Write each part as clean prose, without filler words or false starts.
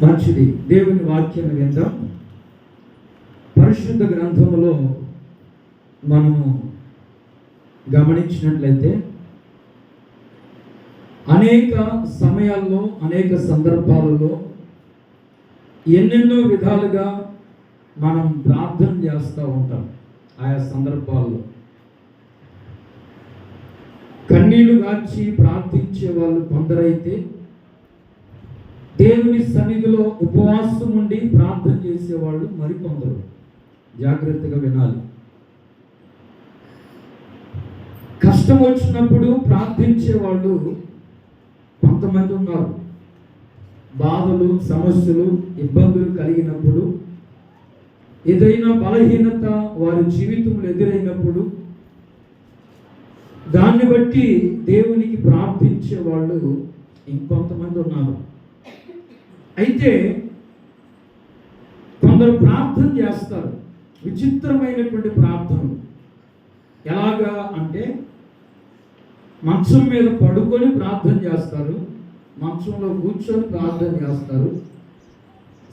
మంచిది. దేవుని వాక్యం విందాం. పరిశుద్ధ గ్రంథములో మనము గమనించినట్లయితే అనేక సమయాల్లో అనేక సందర్భాలలో ఎన్నెన్నో విధాలుగా మనం ప్రార్థన చేస్తూ ఉంటాం. ఆయా సందర్భాల్లో కన్నీళ్లు గార్చి ప్రార్థించే వాళ్ళు కొందరైతే, దేవుని సన్నిధిలో ఉపవాసం ఉండి ప్రార్థన చేసేవాళ్ళు మరికొందరు. జాగ్రత్తగా వినాలి. కష్టం వచ్చినప్పుడు ప్రార్థించే వాళ్ళు కొంతమంది ఉన్నారు. బాధలు, సమస్యలు, ఇబ్బందులు కలిగినప్పుడు, ఏదైనా బలహీనత వారి జీవితంలో ఎదురైనప్పుడు దాన్ని బట్టి దేవునికి ప్రార్థించే వాళ్ళు ఇంకొంతమంది ఉన్నారు. అయితే కొందరు ప్రార్థన చేస్తారు, విచిత్రమైనటువంటి ప్రార్థనలు. ఎలాగా అంటే మంచం మీద పడుకొని ప్రార్థన చేస్తారు, మంచంలో కూర్చొని ప్రార్థన చేస్తారు,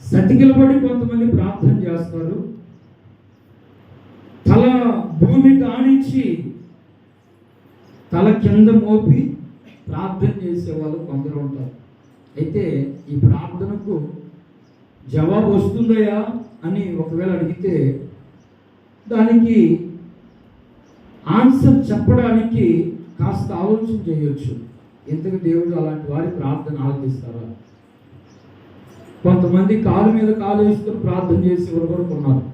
సతికిలబడి కొంతమంది ప్రార్థన చేస్తారు, తల భూమి కానిచ్చి తల కింద మోపి ప్రార్థన చేసేవాళ్ళు కొందరు ఉంటారు. అయితే ఈ ప్రార్థనకు జవాబు వస్తుందయా అని ఒకవేళ అడిగితే దానికి ఆన్సర్ చెప్పడానికి కాస్త ఆలోచన చేయొచ్చు. ఎందుకు దేవుడు అలాంటి వారి ప్రార్థన ఆలకిస్తారా? కొంతమంది కాలు మీద కాలు వేసుకొని ప్రార్థన చేసేవారు కూడా ఉన్నారు.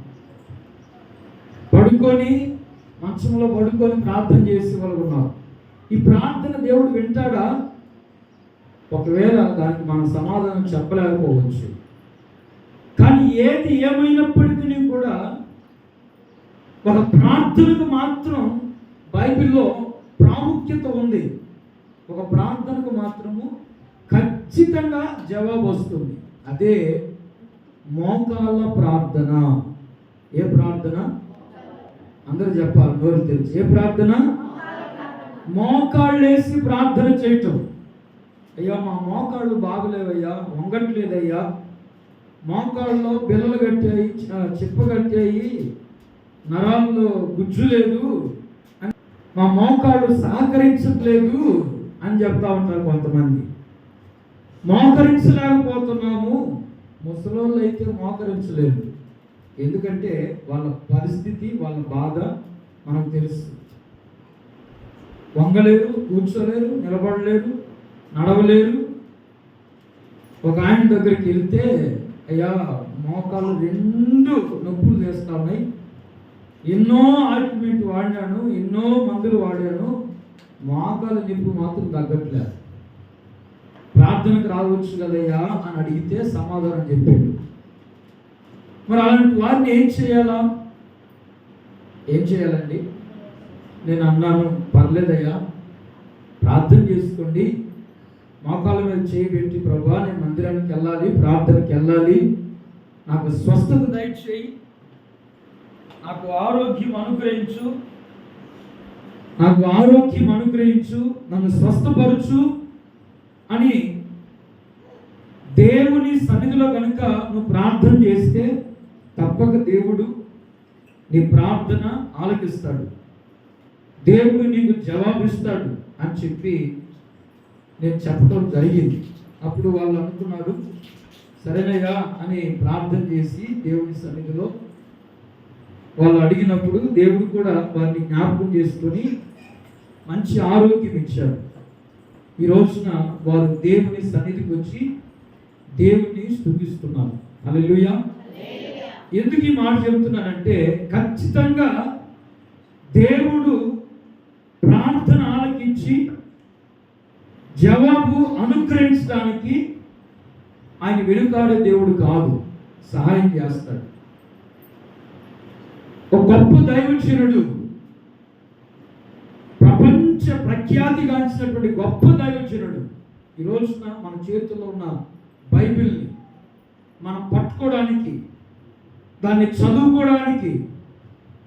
పడుకొని మంచంలో పడుకొని ప్రార్థన చేసేవాళ్ళు ఉన్నారు. ఈ ప్రార్థన దేవుడు వింటాడా? ఒకవేళ దానికి మనం సమాధానం చెప్పలేకపోవచ్చు. కానీ ఏది ఏమైనప్పటికీ కూడా ఒక ప్రార్థనకు మాత్రం బైబిల్లో ప్రాముఖ్యత ఉంది. ఒక ప్రార్థనకు మాత్రము ఖచ్చితంగా జవాబు వస్తుంది. అదే మోకాళ్ళ ప్రార్థన. ఏ ప్రార్థన? అందరూ చెప్పాలి, నోరు తెలిసి. ఏ ప్రార్థన? మోకాళ్ళేసి ప్రార్థన చేయటం. అయ్యా మా మోకాళ్ళు బాగలేవయ్యా, వంగట్లేదయ్యా, మోకాళ్ళలో బిల్లలు కట్టాయి, చిప్ప కట్టాయి, నరాల్లో గుజ్జు లేదు, మా మోకాళ్ళు సహకరించట్లేదు అని చెప్తా ఉంటారు కొంతమంది. మోకరించలేకపోతున్నాము. ముసలోళ్ళు అయితే మోకరించలేదు. ఎందుకంటే వాళ్ళ పరిస్థితి, వాళ్ళ బాధ మనకు తెలుసు. వంగలేరు, కూర్చోలేరు, నిలబడలేరు, నడవలేరు. ఒక ఆయన దగ్గరికి వెళ్తే, అయ్యా మోకాళ్ళు రెండు నొప్పులు చేస్తా ఉన్నాయి, ఎన్నో ఆయింట్మెంట్ వాడినాను, ఎన్నో మందులు వాడాను, మోకాళ్ళ నొప్పి మాత్రం తగ్గట్లేదు, ప్రార్థనకు రావచ్చు కదయ్యా అని అడిగితే సమాధానం చెప్పాడు. మరి అలాంటి వారిని ఏం చేయాలా? ఏం చేయాలండి? నేను అన్నాను, పర్లేదయ్యా ప్రార్థన చేసుకోండి, మోకాళ్ళ మీద చేయబెట్టి, ప్రభా నేను మందిరానికి వెళ్ళాలి, ప్రార్థనకి వెళ్ళాలి, నాకు స్వస్థత దయచేయి, నాకు ఆరోగ్యం అనుగ్రహించు, నాకు ఆరోగ్యం అనుగ్రహించు, నన్ను స్వస్థపరచు అని దేవుని సన్నిధిలో కనుక నువ్వు ప్రార్థన చేస్తే తప్పక దేవుడు నీ ప్రార్థన ఆలకిస్తాడు, దేవుడు నీకు జవాబిస్తాడు అని చెప్పి నేను చెప్పడం జరిగింది. అప్పుడు వాళ్ళు అనుకున్నారు, సరేనయ్యా అని ప్రార్థన చేసి దేవుని సన్నిధిలో వాళ్ళు అడిగినప్పుడు దేవుడు కూడా వారిని జ్ఞాపకం చేసుకొని మంచి ఆరోగ్యం ఇచ్చాడు. ఈ రోజున వారు దేవుని సన్నిధికి వచ్చి దేవుని స్తుతిస్తున్నారు. హల్లెలూయా. ఎందుకు ఈ మాట చెబుతున్నానంటే, ఖచ్చితంగా దేవుడు ప్రార్థన ఆలకించి జవాబు అనుగ్రహించడానికి ఆయన వెనుకాడే దేవుడు కాదు, సహాయం చేస్తాడు. ఒక గొప్ప దైవజనుడు, ప్రపంచ ప్రఖ్యాతిగాంచినటువంటి గొప్ప దైవజనుడు, ఈ రోజున మన చేతుల్లో ఉన్న బైబిల్ని మనం పట్టుకోవడానికి, దాన్ని చదువుకోవడానికి,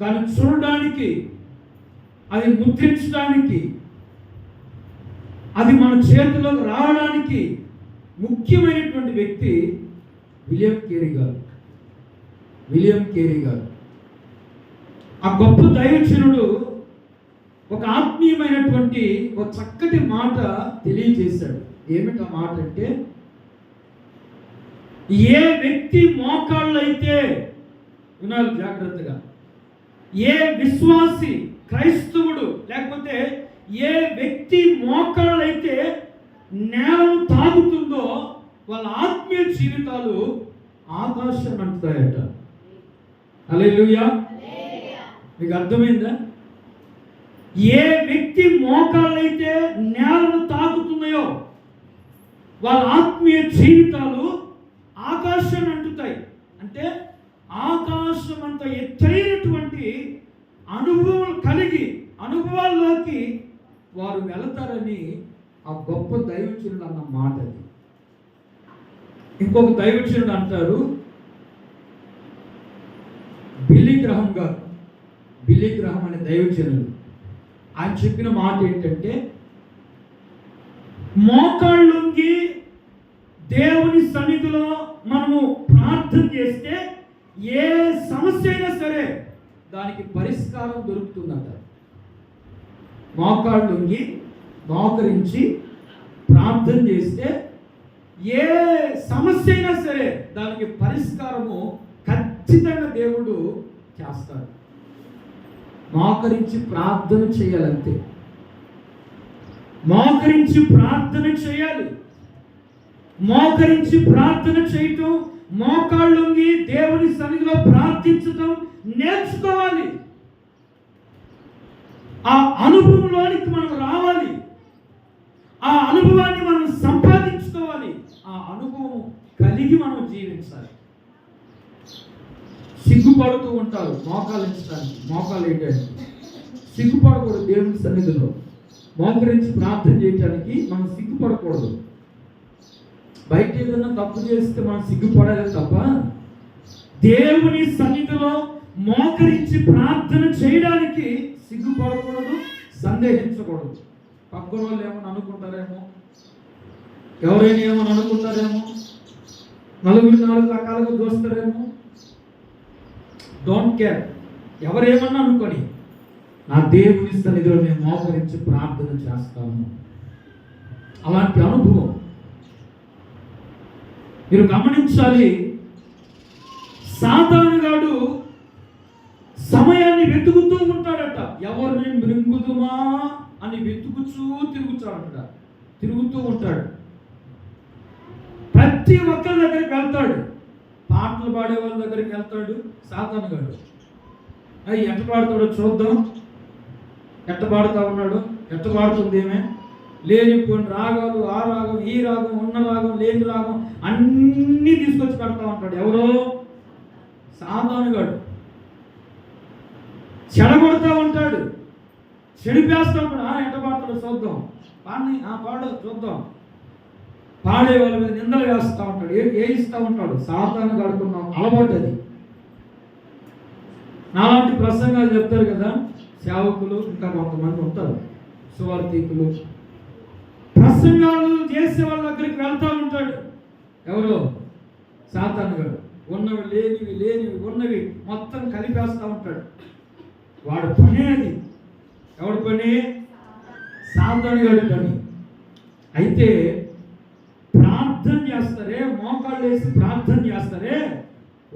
దాన్ని చూడడానికి, అది ముద్రించడానికి, అది మన చేతిలోకి రావడానికి ముఖ్యమైనటువంటి వ్యక్తి విలియం కేరీ గారు ఆ గొప్ప దైవజనుడు ఒక ఆత్మీయమైనటువంటి ఒక చక్కటి మాట తెలియజేశాడు. ఏమిటి ఆ మాట అంటే, ఏ వ్యక్తి మోకాళ్ళు అయితే, వినాలి జాగ్రత్తగా, ఏ విశ్వాసి క్రైస్తవుడు లేకపోతే ఏ వ్యక్తి మోకాళ్ళు అయితే నేలను తాగుతుందో వాళ్ళ ఆత్మీయ జీవితాలు ఆకాశం అంటుతాయట. హల్లెలూయా. మీకు అర్థమైందా? ఏ వ్యక్తి మోకాళ్ళైతే నేలను తాకుతున్నాయో వాళ్ళ ఆత్మీయ జీవితాలు ఆకాశం అంటుతాయి. అంటే ఆకాశం అంత ఎత్తైనటువంటి అనుభవం కలిగి అనుభవాల్లోకి వారు వెళతారని ఆ గొప్ప దైవజనుడు అన్న మాట అది. ఇంకొక దైవజనుడు అంటారు, బిల్లీ గ్రహం అనే దైవజనుడు. ఆయన చెప్పిన మాట ఏంటంటే, మోకాళ్ళుంగి దేవుని సన్నిధిలో మనము ప్రార్థన చేస్తే ఏ సమస్య అయినా సరే దానికి పరిష్కారం దొరుకుతుందంట. మోకాళ్ళుంగి మోకరించి ప్రార్థన చేస్తే ఏ సమస్య అయినా సరే దానికి పరిష్కారము ఖచ్చితంగా దేవుడు చేస్తాడు. మోకరించి ప్రార్థన చేయాలంతే. మోకరించి ప్రార్థన చేయాలి. మోకరించి ప్రార్థన చేయటం, మోకాళ్ళుంగి దేవుని సన్నిధిలో ప్రార్థించటం నేర్చుకోవాలి. ఆ అనుభవంలోనికి మనం రావాలి. ఆ అనుభవాన్ని మనం సంపాదించుకోవాలి. ఆ అనుభవం కలిగి మనం జీవించాలి. సిగ్గుపడుతూ ఉంటారు మోకాలించడానికి, మోకాలు వేయడానికి. సిగ్గుపడకూడదు. దేవుని సన్నిధిలో మోకరించి ప్రార్థన చేయడానికి మనం సిగ్గుపడకూడదు. బయట ఏదైనా తప్పు చేస్తే మనం సిగ్గుపడాలి తప్ప దేవుని సన్నిధిలో మోకరించి ప్రార్థన చేయడానికి సిగ్గుపడకూడదు, సందేహించకూడదు. పక్కన వాళ్ళు ఏమని అనుకుంటారేమో, ఎవరైనా ఏమని అనుకుంటారేమో, నలుగురు నాలుగు రకాలుగా చూస్తారేమో. Don't care. ఎవరేమన్నా అనుకొని నా దేవుని సన్నిధిలో నేను మోకరించి ప్రార్థన చేస్తాను. అలాంటి అనుభవం మీరు గమనించాలి. సాతానుగాడు సమయాన్ని వెతుకుతూ ఉంటాడట. ఎవరిని మృంగుదుమా అని తిరుగుతూ ఉంటాడు. ప్రతి ఒక్కరి దగ్గరికి వెళ్తాడు. పాటలు పాడే వాళ్ళ దగ్గరికి వెళ్తాడు సాతానుగాడు. అవి ఎట్ట పాడుతాడో చూద్దాం. ఎట్ట పాడుతూ ఉన్నాడు, ఎట్ట పాడుతుంది ఏమే, లేనిపోయిన రాగాలు, ఆ రాగం, ఈ రాగం, ఉన్న రాగం, లేని రాగం అన్నీ తీసుకొచ్చి పెడతా ఉంటాడు. ఎవరో సాతానుగాడు చెడగొడతా ఉంటాడు, చెడిపేస్తూ ఉంటాడు. ఎట్ట పాడతాడో చూద్దాం, పాడు చూద్దాం. పాడే వాళ్ళ మీద నిందలు వేస్తూ ఉంటాడు, ఏయిస్తూ ఉంటాడు. సాతానుగాడుకున్న అలవాటు అది. నాలాంటి ప్రసంగాలు చెప్తారు కదా సేవకులు, ఇంకా కొంతమంది ఉంటారు సువార్థికులు, ప్రసంగాలు చేసే వాళ్ళ దగ్గరికి వెళ్తూ ఉంటాడు. ఎవరో సాతానుగాడు. ఉన్నవి లేనివి ఉన్నవి మొత్తం కలిపేస్తూ ఉంటాడు. వాడు పని అది. ఎవడి పని? సాతానుగాడి పని. అయితే ప్రార్థన చేస్తారే, మోకాళ్ళు వేసి ప్రార్థన చేస్తారే,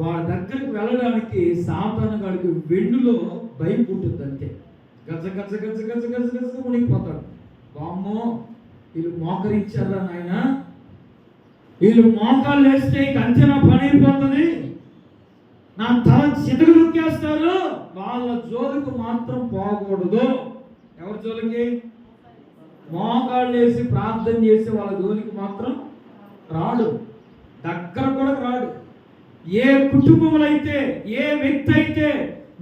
వాడి దగ్గరికి వెళ్ళడానికి సాతానుగాడికి వెన్నులో భయం పుట్టింది. అంతే. గజ మునిగిపోతాడు. వామ్మో, వీళ్ళు మోకరించారా నాయన, వీళ్ళు మోకాళ్ళు వేస్తే ఇక అంచనా పని అయిపోతుంది, నా తల చితకు నొక్కేస్తారు. వాళ్ళ జోలికి మాత్రం పోకూడదు. ఎవరి జోలికి? మోకాళ్ళు వేసి ప్రార్థన చేసే వాళ్ళ జోలికి మాత్రం రాడు, దగ్గర కూడా రాడు. ఏ కుటుంబంలో అయితే, ఏ వ్యక్తి అయితే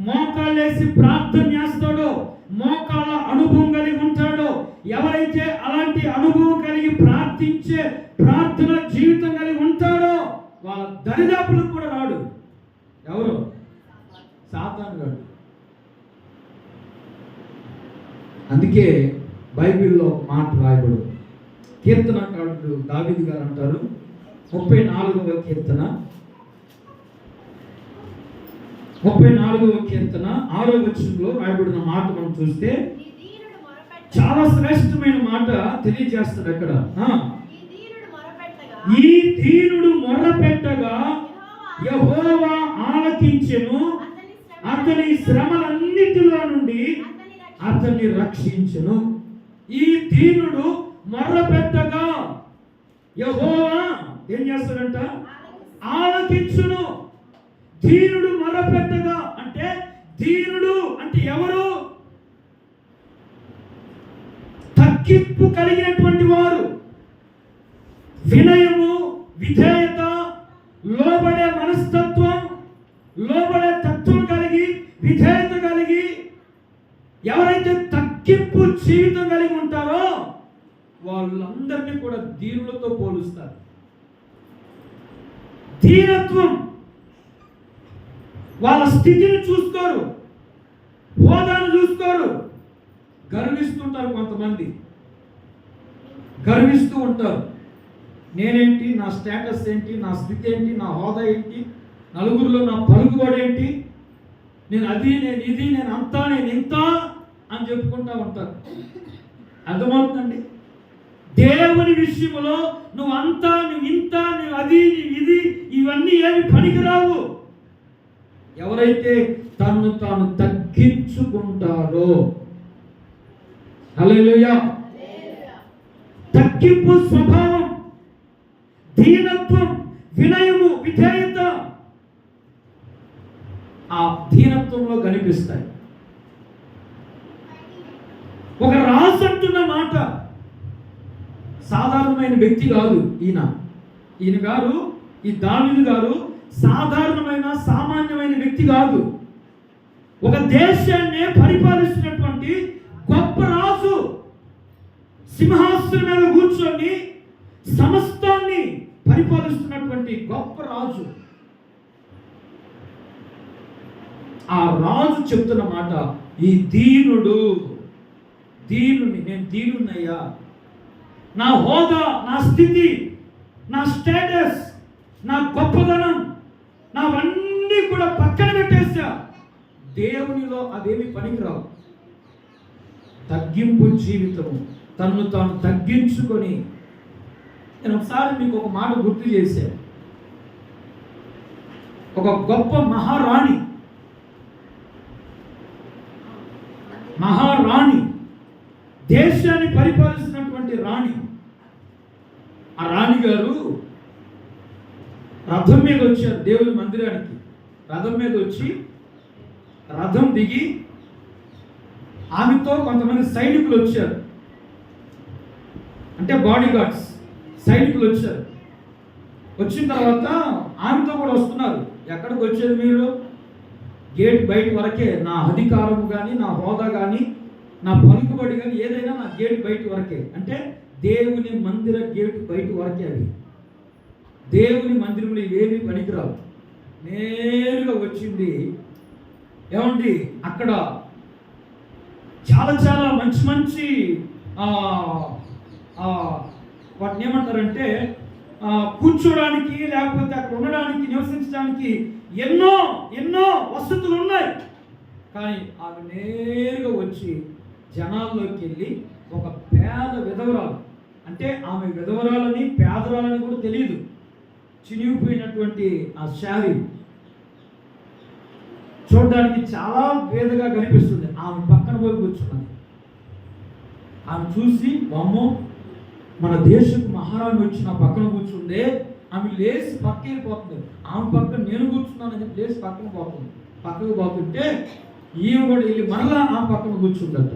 మోకాళ్ళు వేసి ప్రార్థన చేస్తాడో, మోకాళ్ళ అనుభవం కలిగి ఉంటాడో, ఎవరైతే అలాంటి అనుభవం కలిగి ప్రార్థించే ప్రార్థన జీవితం కలిగి ఉంటాడో వాళ్ళ దరిదాపులకు కూడా రాడు. ఎవరు? సాతానుగాడు. అందుకే బైబిల్లో ఒక మాట రాయబడు. కీర్తనకారుడు దావీదు గారు అంటారు, 34వ కీర్తన 34వ కీర్తన 6వ వచనంలో రాయబడిన మాట మనం చూస్తే చాలా శ్రేష్టమైన మాట తెలియజేస్తాడు అక్కడ. ఈ దీనుడు మొర్రపెట్టగా యెహోవా ఆలకించెను, అతని శ్రమలన్నిటిలో నుండి అతన్ని రక్షించెను. ఈ దీనుడు మొర్రపెట్టగా యెహోవా ఏం చేస్తాడంట? ఆలకించును. దీనుడు మొర్రపెట్టగా అంటే దీనుడు అంటే ఎవరు? తగ్గింపు కలిగినటువంటి వారు, వినయము, విధేయత, లోబడే మనస్తత్వం, లోబడే తత్వం కలిగి, విధేయత కలిగి ఎవరైతే తగ్గింపు జీవితం కలిగి ఉంటారో వాళ్ళందరినీ కూడా దీనులతో పోలుస్తారు. దీనత్వం, వాళ్ళ స్థితిని చూసుకోరు, హోదాను చూసుకోరు. గర్విస్తుంటారు, కొంతమంది గర్విస్తూ ఉంటారు. నేనేంటి, నా స్టేటస్ ఏంటి, నా స్థితి ఏంటి, నా హోదా ఏంటి, నలుగురిలో నా పలుకుబడి ఏంటి, నేను అది, నేను ఇది, నేను అంతా, నేను ఇంత అని చెప్పుకుంటూ ఉంటారు. అర్థమవుతుందండి? దేవుని విషయంలో నువ్వు అంతా, నువ్వు ఇంత, నువ్వు అది, నువ్వు ఇది, ఇవన్నీ ఏమి పనికిరావు. ఎవరైతే తను తాను తగ్గించుకుంటారో, హల్లెలూయా, తగ్గింపు స్వభావం, దీనత్వం, వినయము, విధేయత ఆ దీనత్వంలో కనిపిస్తాయి. ఒక రాజు అంటున్న మాట, సాధారణమైన వ్యక్తి కాదు ఈయన గారు, ఈ దావీదు గారు సాధారణమైన సామాన్యమైన వ్యక్తి కాదు. ఒక దేశాన్ని పరిపాలిస్తున్నటువంటి గొప్ప రాజు, సింహాసనం మీద కూర్చొని సమస్తాన్ని పరిపాలిస్తున్నటువంటి గొప్ప రాజు. ఆ రాజు చెప్తున్న మాట, ఈ దీనుని నేను దీనున్నయ్యా, నా హోదా, నా స్థితి, నా స్టేటస్, నా గొప్పదనం, నావన్నీ కూడా పక్కన పెట్టేసా. దేవునిలో అదేమి పనికిరావు. తగ్గింపు జీవితము, తన్ను తాను తగ్గించుకొని. నేను ఒకసారి మీకు ఒక మాట గుర్తు చేశాను. ఒక గొప్ప మహారాణి దేశాన్ని పరిపాలిస్తున్నటువంటి రాణి. ఆ రాణి గారు రథం మీద వచ్చారు దేవుని మందిరానికి. రథం మీద వచ్చి రథం దిగి ఆమెతో కొంతమంది సైనికులు వచ్చారు, అంటే బాడీ గార్డ్స్ సైనికులు వచ్చారు. వచ్చిన తర్వాత ఆమెతో కూడా వస్తున్నారు. ఎక్కడికి వచ్చేది మీరు? గేట్ బయట వరకే. నా అధికారము కానీ, నా హోదా కానీ, నా పలుకుబడి కానీ ఏదైనా నా గేట్ బయట వరకే. అంటే దేవుని మందిర గేటు బయట వరకే. అవి దేవుని మందిరంలో ఏమీ పనికిరావు. నేరుగా వచ్చింది. ఏమండి, అక్కడ చాలా చాలా మంచి మంచి వాటిని ఏమంటారంటే కూర్చోడానికి, లేకపోతే అక్కడ ఉండడానికి, నివసించడానికి ఎన్నో ఎన్నో వసతులు ఉన్నాయి. కానీ ఆమె నేరుగా వచ్చి జనాల్లోకి వెళ్ళి ఒక పేద విధవరాలు, అంటే ఆమె విధవరాలని పేదరాలని కూడా తెలియదు, చినిగిపోయినటువంటి ఆ శారీ చూడడానికి చాలా పేదగా కనిపిస్తుంది. ఆమె పక్కన పోయి కూర్చున్నది. ఆమె చూసి, అమ్మో మన దేశపు మహారాణి వచ్చి నా పక్కన కూర్చుందే, ఆమె లేచి పక్కకి పోతుంది. ఆమె పక్కన నేను కూర్చున్నానని చెప్పి లేచి పక్కకు పోతుంటే ఈమె కూడా వెళ్ళి మరలా ఆమె పక్కన కూర్చుందట.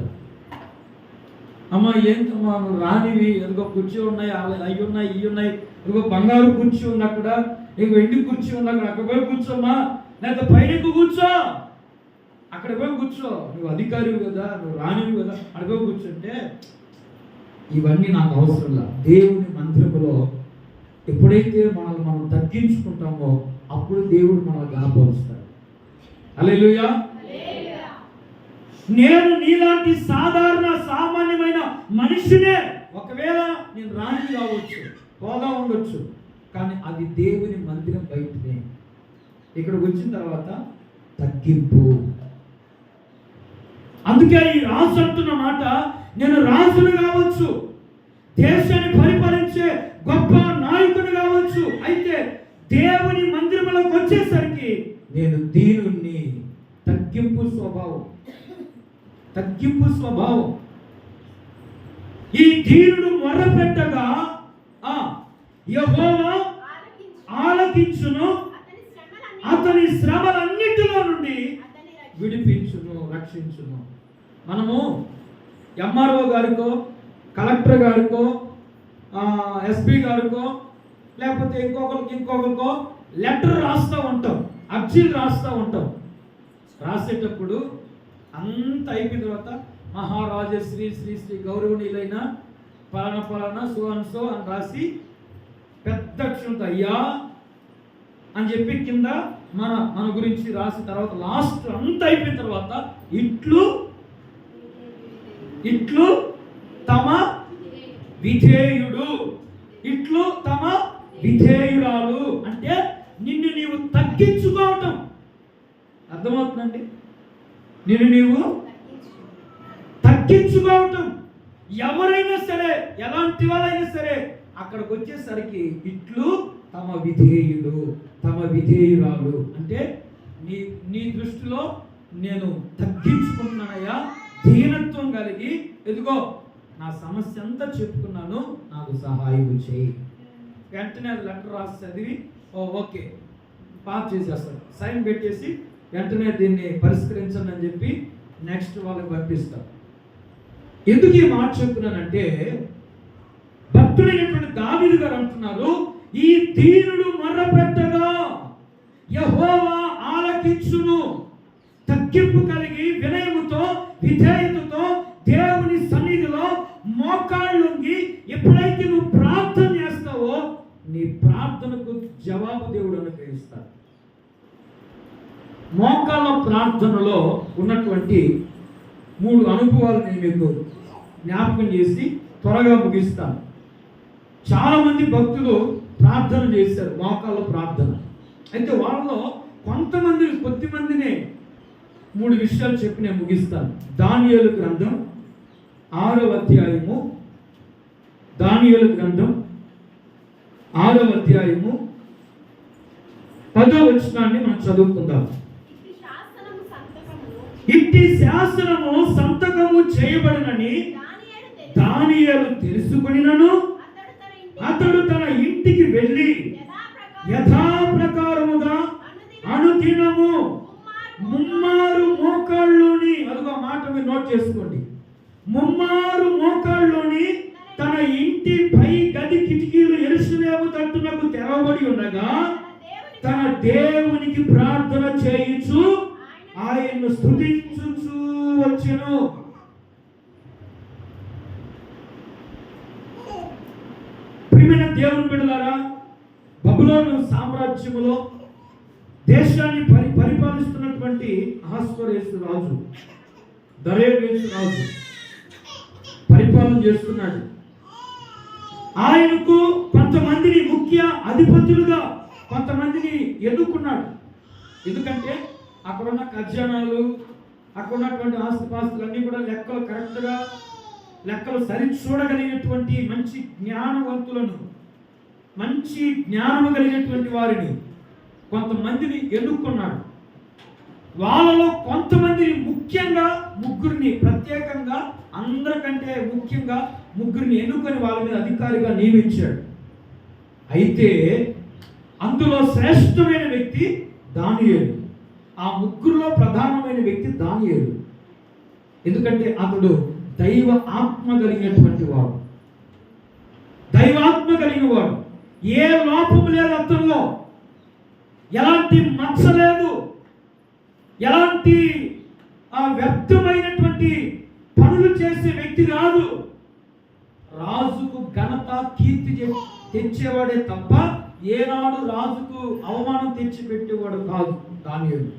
అమ్మ ఏంటమ్మా నువ్వు రానివి, ఎదుగో కుర్చీ ఉన్నాయి, అవి ఉన్నాయి, ఇవి ఉన్నాయి, ఇదిగో బంగారు కుర్చీ ఉంది అక్కడ, ఇంకో ఎండి కుర్చీ ఉంది అక్కడ, అక్కడ పోయి కూర్చోమ్మా, లేకపోతే పైన కూర్చో, అక్కడ పోయి కూర్చో, నువ్వు అధికారివి కదా, నువ్వు రానివి కదా, అక్కడ పోయి కూర్చుంటే ఇవన్నీ నాకు అవసరం లేదు. దేవుని మందిరంలో ఎప్పుడైతే మనల్ని మనం తగ్గించుకుంటామో అప్పుడు దేవుడు మనల్ని కనపరుస్తాడు. హల్లెలూయా. నేను నీలాంటి సాధారణ సామాన్యమైన మనిషినే. ఒకవేళ నేను రాణి కావచ్చు, హోదా ఉండొచ్చు, కానీ అది దేవుని మందిరం బయటనే. ఇక్కడికి వచ్చిన తర్వాత తగ్గింపు. అందుకే ఈ రాజు అంటున్న మాట, నేను రాజును కావచ్చు, దేశాన్ని పరిపాలించే గొప్ప నాయకుడు కావచ్చు, అయితే దేవుని మందిరంలోకి వచ్చేసరికి నేను దీనుణ్ణి. తగ్గింపు స్వభావం, తగ్గింపు స్వభావం. ఈ దీనుడు మొర్రపెట్టగా యెహోవా ఆలకించును, అతని శ్రమలన్నిటిలో నుండి విడిపించును, రక్షించును. మనము ఎంఆర్ఓ గారికో, కలెక్టర్ గారికో, ఎస్పీ గారికో, లేకపోతే ఇంకొకరికో లెటర్ రాస్తూ ఉంటాం, అర్జీలు రాస్తూ ఉంటాం. రాసేటప్పుడు అంత అయిపోయిన తర్వాత మహారాజశ్రీ శ్రీ శ్రీ గౌరవనీయులైన పలానా సో అని రాసి పెద్ద అక్షరంతో అయ్యా అని చెప్పి కింద మన గురించి రాసిన తర్వాత లాస్ట్ అంత అయిపోయిన తర్వాత ఇట్లు తమ విధేయుడు, ఇట్లు తమ విధేయురాలు. అంటే నిన్ను నీవు తగ్గించుకోవటం. అర్థమవుతుందండి? నిన్ను నీవు తగ్గించుకోవటం. ఎవరైనా సరే, ఎలాంటి వాళ్ళైనా సరే అక్కడికి వచ్చేసరికి ఇట్లు తమ విధేయుడు, తమ విధేయురాలు. అంటే నీ దృష్టిలో నేను తగ్గించుకుంటున్నానయ్యా, దీనత్వం కలిగి, ఎదుగో నా సమస్య అంతా చెప్పుకున్నాను, నాకు సహాయం చేయి. వెంటనే అది లెటర్ రాసి చదివి ఓకే పాస్ చేసేస్తాను, సైన్ పెట్టేసి వెంటనే దీన్ని పరిష్కరించండి అని చెప్పి నెక్స్ట్ వాళ్ళకి పంపిస్తాను. ఎందుకు ఈ మాట చెప్తున్నానంటే, భక్తుడైనటువంటి దావీదు గారు అంటున్నారు, ఈ దీనుడు మొర్రపెట్టగా యెహోవా ఆలకించును. తగ్గింపు కలిగి వినయముతో విధేయతతో దేవుని సన్నిధిలో మోకాళ్ళొంగి ఎప్పుడైతే నువ్వు ప్రార్థన చేస్తావో నీ ప్రార్థనకు జవాబు దేవుడు అనుగ్రహిస్తాడు. మోకాళ్ళ ప్రార్థనలో ఉన్నటువంటి 3 అనుభవాలు నేను మీకు జ్ఞాపకం చేసి త్వరగా ముగిస్తాను. చాలా మంది భక్తులు ప్రార్థన చేశారు, మోకాళ్ళ ప్రార్థన. అయితే వాళ్ళలో కొద్దిమందినే 3 విషయాలు చెప్పి నేను ముగిస్తాను. దానియేలు గ్రంథం 6వ అధ్యాయము, దానియేలు గ్రంథం 6వ అధ్యాయము 10వ వచనాన్ని మనం చదువుకుందాం. ఇట్టి శాసనము సంతకము చేయబడినని దానియేలు తెలుసుకొనినను అతడు తన ఇంటికి వెళ్ళి యథాప్రకారముగా అనుదినము ముమ్మారు మోకాళ్ళలోని, అదొక మాట మీరు నోట్ చేసుకోండి, ముమ్మారు మోకాళ్ళలోని తన ఇంటి పై గది కిటికీలు యెరూషలేము తట్టునకు తెరవబడి ఉండగా తన దేవునికి ప్రార్థన చేయుచు ఆయన్ను స్తుతించుచు వచ్చెను. ప్రియమైన దేవుని బిడ్డలారా, బబులోను సామ్రాజ్యములో దేశాన్ని పరిపాలిస్తున్నటువంటి అహష్వేరోషు రాజు, దర్యావేషు రాజు పరిపాలన చేస్తున్నాడు. ఆయనకు కొంతమందిని ముఖ్య అధిపతులుగా కొంతమందిని ఎన్నుకున్నాడు. ఎందుకంటే అక్కడున్న ఖజానాలు, అక్కడ ఉన్నటువంటి ఆస్తిపాస్తులు అన్నీ కూడా లెక్కలు సరి చూడగలిగినటువంటి మంచి జ్ఞానవంతులను, మంచి జ్ఞానము కలిగినటువంటి వారిని కొంతమందిని ఎన్నుకున్నాడు. వాళ్ళలో కొంతమందిని ముఖ్యంగా ప్రత్యేకంగా అందరికంటే ముఖ్యంగా ముగ్గురిని ఎన్నుకొని వాళ్ళ మీద అధికారిగా నియమించాడు. అయితే అందులో శ్రేష్టమైన వ్యక్తి దానియేలు. ఆ ముగ్గురులో ప్రధానమైన వ్యక్తి దానియేలు. ఎందుకంటే అతడు దైవ ఆత్మ కలిగినటువంటి వాడు, దైవాత్మ కలిగిన వాడు. ఏ లోపము లేదు అతనిలో, ఎలాంటి మచ్చ లేదు, ఎలాంటి వ్యర్థమైనటువంటి పనులు చేసే వ్యక్తి కాదు. రాజుకు ఘనత కీర్తి తెచ్చేవాడే తప్ప ఏనాడు రాజుకు అవమానం తెచ్చిపెట్టేవాడు కాదు దానియేలు.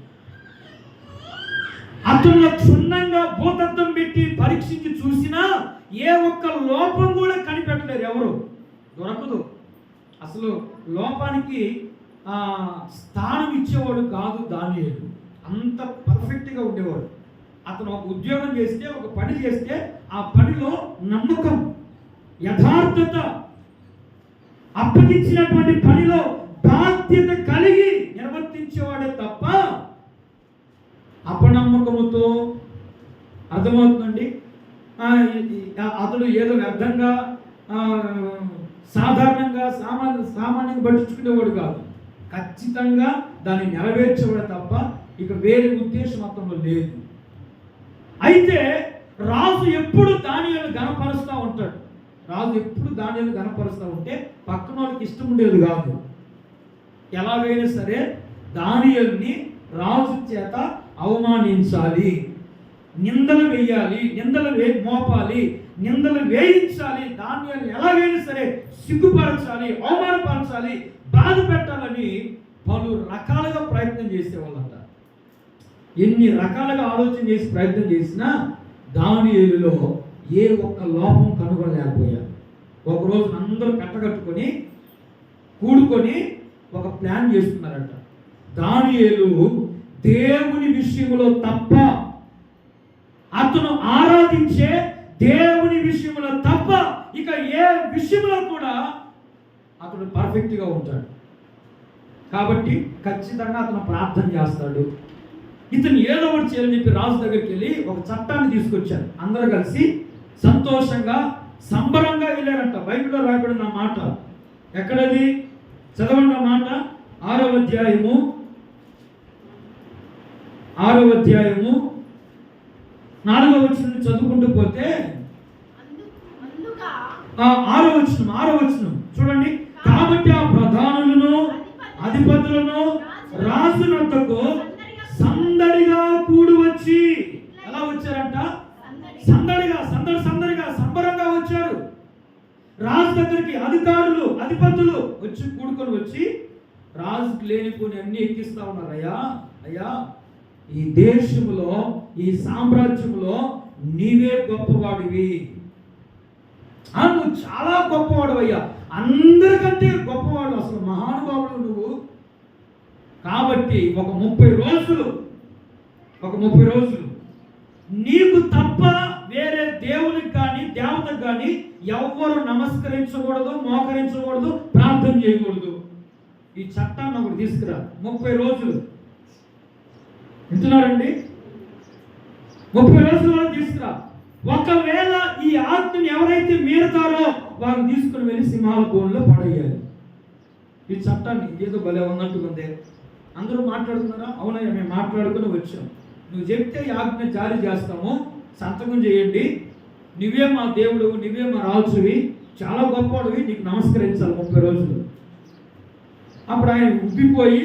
అతను క్షుణ్ణంగా భూతత్వం పెట్టి పరీక్షించి చూసినా ఏ ఒక్క లోపం కూడా కనిపెట్టలేరు, ఎవరు దొరకదు. అసలు లోపానికి స్థానం ఇచ్చేవాడు కాదు దానియేలు. అంత పర్ఫెక్ట్గా ఉండేవాడు. అతను ఒక ఉద్యోగం చేస్తే, ఒక పని చేస్తే ఆ పనిలో నమ్మకం, యథార్థత, అప్పగించినటువంటి పనిలో బాధ్యత కలిగి నిర్వర్తించేవాడే తప్ప అపనమ్మకముతో, అర్థమవుతుందండి, అతడు ఏదో వ్యర్థంగా సాధారణంగా సామాన్యంగా పట్టించుకునేవాడు కాదు. ఖచ్చితంగా దాన్ని నెరవేర్చేవాడు తప్ప ఇక వేరే ఉద్దేశం అతను లేదు. అయితే రాజు ఎప్పుడు దానియేలు గణపరుస్తూ ఉంటాడు. రాజు ఎప్పుడు దానియేలు గణపరుస్తూ ఉంటే పక్కన వాళ్ళకి ఇష్టం ఉండేది కాదు. ఎలాగైనా సరే దానియేలుని రాజు చేత అవమానించాలి, నిందలు వేయాలి, మోపాలి, నిందలు వేయించాలి, దానియేలుని ఎలాగైనా సరే సిగ్గుపరచాలి, అవమానపరచాలి, బాధ పెట్టాలని పలు రకాలుగా ప్రయత్నం చేసేవాళ్ళంట. ఎన్ని రకాలుగా ఆలోచన చేసి ప్రయత్నం చేసినా దానియేలులో ఏ ఒక్క లోపం కనుగొనలేకపోయారు. ఒకరోజు అందరూ కట్టగట్టుకొని కూడుకొని ఒక ప్లాన్ చేసుకున్నారంట. దానియేలు దేవుని విషయంలో తప్ప, అతను ఆరాధించే దేవుని విషయంలో తప్ప ఇక ఏ విషయంలో కూడా అతడు పర్ఫెక్ట్గా ఉంటాడు. కాబట్టి ఖచ్చితంగా అతను ప్రార్థన చేస్తాడు. ఇతను ఏదో ఒకటి చేయాలని చెప్పి రాజు దగ్గరికి వెళ్ళి ఒక చట్టాన్ని తీసుకొచ్చారు. అందరూ కలిసి సంతోషంగా సంబరంగా వెళ్ళారంట. బైబిల్లో రాయబడిన మాట ఎక్కడది? చదవండి ఆ మాట. 6వ అధ్యాయము 4వ వచనం చదువుకుంటూ పోతే 6వ వచనం చూడండి. కాబట్టి ఆ ప్రధానులను అధిపతులను రాజునంతకు సందడిగా కూడి వచ్చి, ఎలా వచ్చారంట? సందడిగా సంబరంగా వచ్చారు. రాజు దగ్గరికి అధికారులు, అధిపతులు వచ్చి కూడుకొని వచ్చి రాజుకి లేనిపోని అన్ని ఎక్కిస్తా ఉన్నారు. అయ్యా ఈ దేశంలో, ఈ సామ్రాజ్యంలో నీవే గొప్పవాడివి, నువ్వు చాలా గొప్పవాడు అయ్యా, అందరికంటే గొప్పవాడు, అసలు మహానుభావుడు నువ్వు. కాబట్టి ఒక 30 రోజులు నీకు తప్ప వేరే దేవునికి కానీ దేవతకు కానీ ఎవ్వరు నమస్కరించకూడదు, మోకరించకూడదు, ప్రార్థన చేయకూడదు. ఈ చట్టాన్ని ఒకటి తీసుకురా. 30 రోజులు వింటున్నారండి? 30 రోజుల వరకు తీసుకురా. ఒకవేళ ఈ ఆజ్ఞని ఎవరైతే మీరుతారో వారిని తీసుకుని వెళ్ళి సింహాల బోన్లో పడేయాలి. ఈ చట్టాన్ని ఏదో భలే ఉన్నట్టుగా ఉంది. అందరూ మాట్లాడుతున్నారా? అవునయ్యా, మేము మాట్లాడుకుని వచ్చాం. నువ్వు చెప్తే ఈ ఆజ్ఞ జారీ చేస్తాము, సంతకం చేయండి, నువ్వే మా దేవుడు, నువ్వే మా రాజువి, చాలా గొప్పవాడివి, నీకు నమస్కరించాలి 30 రోజులు. అప్పుడు ఆయన ఉబ్బిపోయి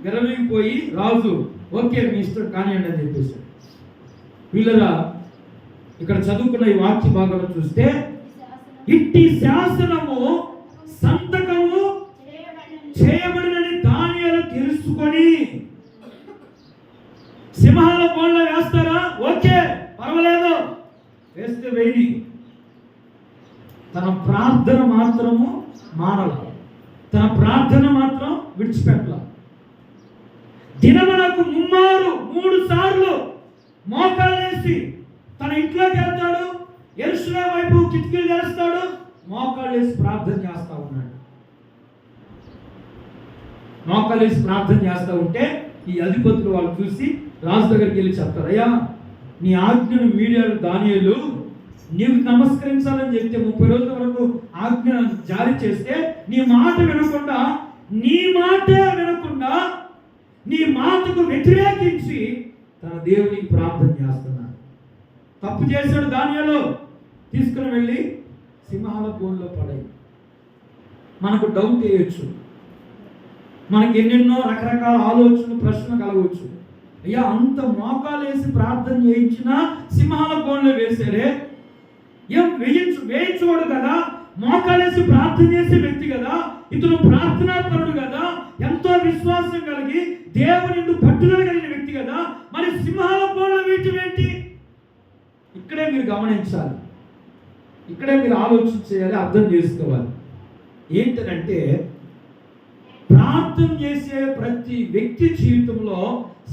విరవిగిపోయి రాజు ఓకే మీ ఇష్టం కానివ్వండి అని చెప్పేసి. వీళ్ళరా ఇక్కడ చదువుకున్న ఈ వాక్య భాగంలో చూస్తే ఇట్టి శాసనము సంతకము చేయబడినని దానియేలు తెలుసుకొని, సింహాల బోన్లో వేస్తారా? ఓకే, పర్వాలేదు, వేస్తే వేయి. తన ప్రార్థన మాత్రము మానల, తన ప్రార్థన మాత్రం విడిచిపెట్టాల. దినమునకు 3 సార్లు మోకాళ్ళేసి తన ఇంట్లోకి వెళ్తాడు, యెరూషలేము వైపు కిటికీలు తెరుస్తాడు, మోకాళ్ళేసి ప్రార్థన చేస్తా ఉన్నాడు. మోకాళ్ళేసి ప్రార్థన చేస్తూ ఉంటే ఈ అధిపతులు వాళ్ళు చూసి రాజు దగ్గరికి వెళ్ళి చెప్తారు, అయ్యా నీ ఆజ్ఞను మీడియాలు దానియేలు నీవు నమస్కరించాలని చెప్తే 30 రోజుల వరకు ఆజ్ఞ జారీ చేస్తే నీ మాట వినకుండా నీ మాటకు వ్యతిరేకించి తన దేవునికి ప్రార్థన చేస్తున్నాడు. తప్పు చేశాడు దానియేలు, తీసుకుని వెళ్ళి సింహాల బోన్లో పడాయి. మనకు డౌట్ వేయచ్చు, మనకి ఎన్నెన్నో రకరకాల ఆలోచనలు, ప్రశ్నలు కలగవచ్చు. అయ్యా అంత మోకాలు వేసి ప్రార్థన చేయించినా సింహాల బోన్లో వేసారే, ఏం వేయించవాడు కదా, మోకాలేసి ప్రార్థన చేసే వ్యక్తి కదా, ఇతను ప్రార్థనాపరుడు కదా, ఎంతో విశ్వాసం కలిగి దేవుని పట్టుదల కలిగిన వ్యక్తి కదా, మరి సింహాల బోన్లో వేయటం ఏంటి? ఇక్కడే మీరు గమనించాలి, ఇక్కడే మీరు ఆలోచించేయాలి, అర్థం చేసుకోవాలి. ఏంటంటే ప్రార్థన చేసే ప్రతి వ్యక్తి జీవితంలో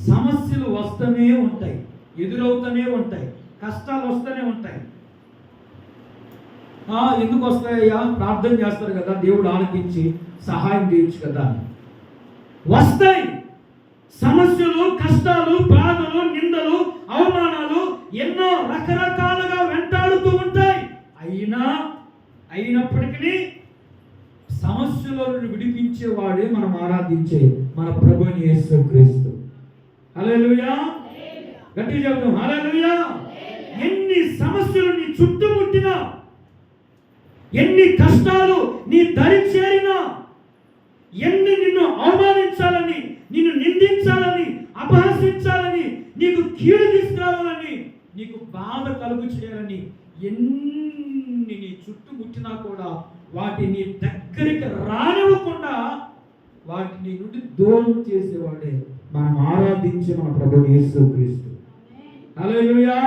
సమస్యలు వస్తూనే ఉంటాయి, ఎదురవుతూనే ఉంటాయి, కష్టాలు వస్తూనే ఉంటాయి. ఎందుకు వస్తాయ్యా? ప్రార్థన చేస్తారు కదా, దేవుడు ఆలకించి సహాయం చేయొచ్చు కదా. వస్తాయి సమస్యలు, కష్టాలు, బాధలు, నిందలు, అవమానాలు ఎన్నో రకరకాలుగా వెంటాడుతూ ఉంటాయి. అయినప్పటికీ సమస్యలను విడిపించేవాడే మనం ఆరాధించే మన ప్రభుని యేసుక్రీస్తు. హల్లెలూయా, గట్టిగా చెప్తాం హల్లెలూయా. ఎన్ని సమస్యలు నీ చుట్టుముట్టినా, ఎన్ని కష్టాలు నీ దరి చేరినా, ఎన్ని నిన్ను అవమానించాలని, నిన్ను నిందించాలని, అపహసించాలని, నీకు కీడు తీసుకురావాలని, నీకు బాధ కలుగు చేయాలని ఎన్ని నీ చుట్టుముట్టినా కూడా వాటిని దగ్గరికి రానివ్వకుండా వాటిని నుండి దూరం చేసేవాడే మనం ఆరాధించే మన ప్రభువు యేసుక్రీస్తు. హల్లెలూయా,